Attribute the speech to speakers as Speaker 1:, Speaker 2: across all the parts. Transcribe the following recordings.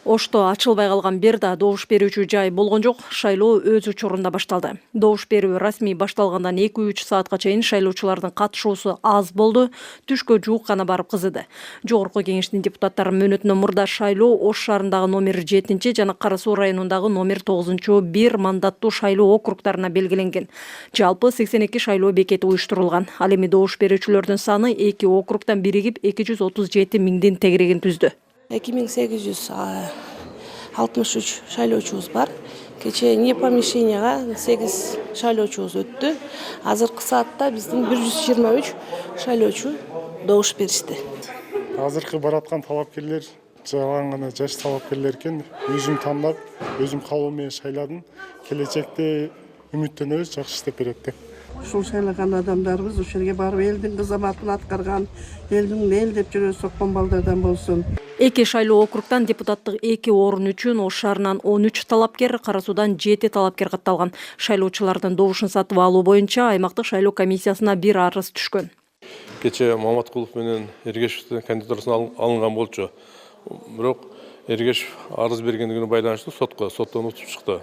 Speaker 1: Ошто ачылбай калган бир да добуш берүүчү жай болгон жок. Шайлоо өз учурунда башталды. Добуш берүү расмий башталгандан 2-3 саатка чейин шайлоочулардын катышуусу аз болду. Түшкө жуук гана барып кызыды. Жогорку кеңештин депутаттары мөөнөтүнөн мурда шайлоо Ош шаарындагы номер 7 жана Кара Суу районундагы номер 9 бир мандаттуу шайлоо округдарына белгиленген. Жалпы 82 шайлоо бекети уюштурулган. Ал эми добуш берүүчүлөрдүн саны 2 округдан биригип 237 миңдин тегерегин түздү.
Speaker 2: 2863 шайлоочубуз бар. Кече не помещенияга 8 шайлоочубуз өттү. Азыркы саатта биздин 123 шайлоочу добуш беришти.
Speaker 3: Азыркы бараткан талапкерлер жалаң гана жаш талапкерлер экен. Өзүм тандап, өзүм калуум менен шайладым. Келечекте үмүттөнөбүз, жакшы иштеп берет деп.
Speaker 4: Ушул шайлаган адамдарыбыз ошол жерге барып элдин кызматын аткарган, элдин эл деп жүрө соккон балдардан болсун.
Speaker 1: Эки шайлоо округдан депутаттык 2 орун үчүн Ош шаарынан 13 талапкер, Кара Суудан 7 талапкер катталган. Шайлоочулардын добушун сатып алуу боюнча аймактык шайлоо комиссиясына бир арыз түшкөн.
Speaker 5: Кече Маматкулов менен Эргешевдин кандидатурасы алынган болчу. Бирок Эргешев арыз бергендигине байланыштуу соттон утуп чыкты.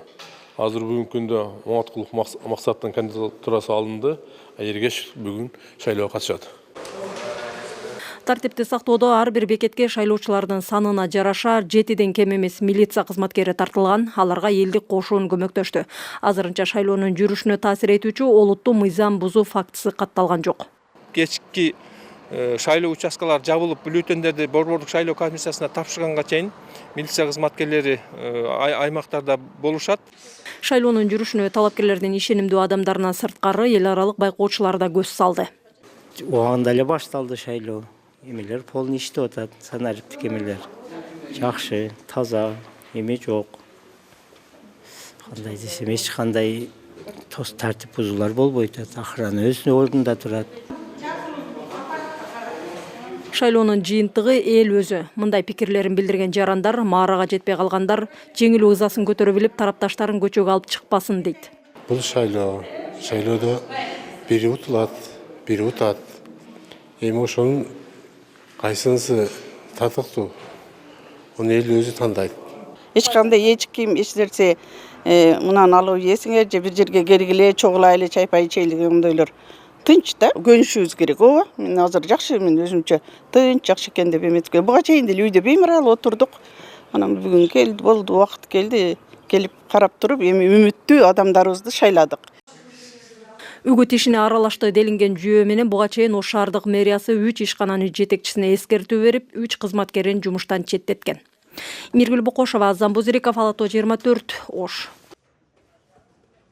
Speaker 5: Азыр бүгүнкү күндө Маматкулов максаттын кандидатурасы алынды, Эргешев бүгүн шайлоого катышат.
Speaker 1: Тартипти сактоодо ар бир бекетке шайлоочулардын санына жараша 7ден кем эмес милиция кызматкери тартылган, аларга элдик кошуун көмөктөштү. Азырынча шайлоонун жүрүшүнө таасир этүүчү олуттуу мыйзам бузуу фактысы катталган жок.
Speaker 6: Кечки шайлоо участкалары жабылып, бюллетендерди борбордук шайлоо комиссиясына тапшырганга чейин милиция кызматкерлери аймактарда болушат.
Speaker 1: Шайлоонун жүрүшүнө талапкерлердин ишенимдүү адамдарынан сырткары эл аралык байкоочулар да көз салды.
Speaker 7: Убагында эле башталды шайлоо. Эмелер полный иштеп атат, санариптик эмелер. Жакшы, таза, эме жок. Кандай десем, эч кандай тартип бузуулар болбойт. Охрана өз ордунда турат.
Speaker 1: Шайлоонун жыйынтыгы эл өзү. Мындай пикирлерин билдирген жарандар, маарага жетпей калгандар жеңил ызасын көтөрө билип, тарапташтарын көчөгө алып чыкпасын дейт.
Speaker 8: Бул шайлоодо бири утулат, бири утат. Эми ошонун кайсынысы татыктуу, оны эл өзү тандайт.
Speaker 2: Эч кандай эч ким эч нерсе мындан алып жесиңер же бир жерге келгиле, чогулайлы, чайпай ичели дегендейлер. Тынч да, көнүшүбүз керек. Ооба, мен азыр жакшы, мен өзүмчө тынч, жакшы экен деп эметкен. Буга чейин деле үйдө беймарал отурдук. Анан бүгүн келди, болду, убакыт келди, келип карап туруп, эми үмүттүү адамдарыбызды шайладык.
Speaker 1: Үгүт ишине аралашты делинген жүйө менен буга чейин Ош шаардык мэриясы 3 ишкананын жетекчисине эскертүү берип, 3 кызматкерин жумуштан четтеткен. Миргүл Бокошова, Замбузириков, Ала Тоо 24, Ош.